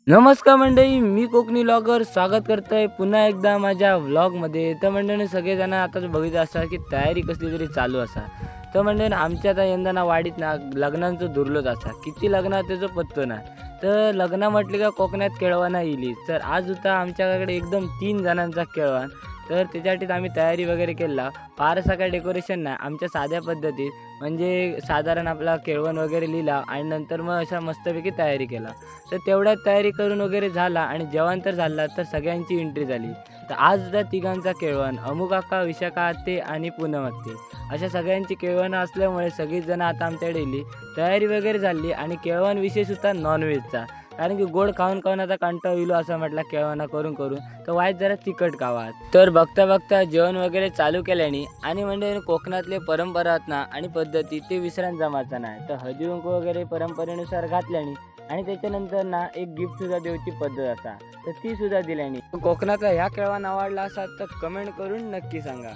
नमस्कार मंडळी, मी कोकणी व्लॉगर स्वागत करतोय पुन्हा एकदा माझ्या व्लॉगमध्ये. तर मंडळी सगळेजण आता बघितलं असा की तयारी कसली तरी चालू असा. तर मंडळी आमच्या आता यंदा ना वाडीत ना लग्नांचं दुर्लच असा, किती लग्न त्याचं पत्तो ना. तर लग्न म्हटली का कोकणात केळवणा येईली. तर आज होता आमच्याकडे एकदम 3 जणांचा केळवण. तर त्याच्यासाठीच आम्ही तयारी वगैरे केला. फारसं काय डेकोरेशन नाही, आमच्या साध्या पद्धतीत म्हणजे साधारण आपला केळवण वगैरे लिहिला आणि नंतर मग अशा मस्तपैकी तयारी केला. तर तेवढ्यात तयारी करून वगैरे झाला आणि जेवण तर झालं, तर सगळ्यांची एंट्री झाली. तर आज त्या तिघांचा केळवण अमुक काका, विशाखा आत्ते आणि पूनम आत्ते अशा सगळ्यांची केळवणं असल्यामुळे सगळीच जण आता आमच्याकडे येली. तयारी वगैरे झाली आणि केळवण विशेष होता नॉनव्हेजचा. कारण की गोड खाऊन खाऊन आता कंटाळा येलो असं म्हटलं केळवणा करून करून, तर वाईट जरा तिखट खावा. तर बघता बघता जेवण वगैरे चालू केल्याने आणि म्हणजे कोकणातले परंपरा आहेत ना आणि पद्धती ते विसरायला जमायचं नाही. तर हळदी कुंकू वगैरे परंपरेनुसार घातल्याने आणि त्याच्यानंतर ना एक गिफ्ट सुद्धा द्यायची पद्धत असा, तर ती सुद्धा दिल्याने. कोकणातला ह्या केळवण आवडला असा तर कमेंट करून नक्की सांगा.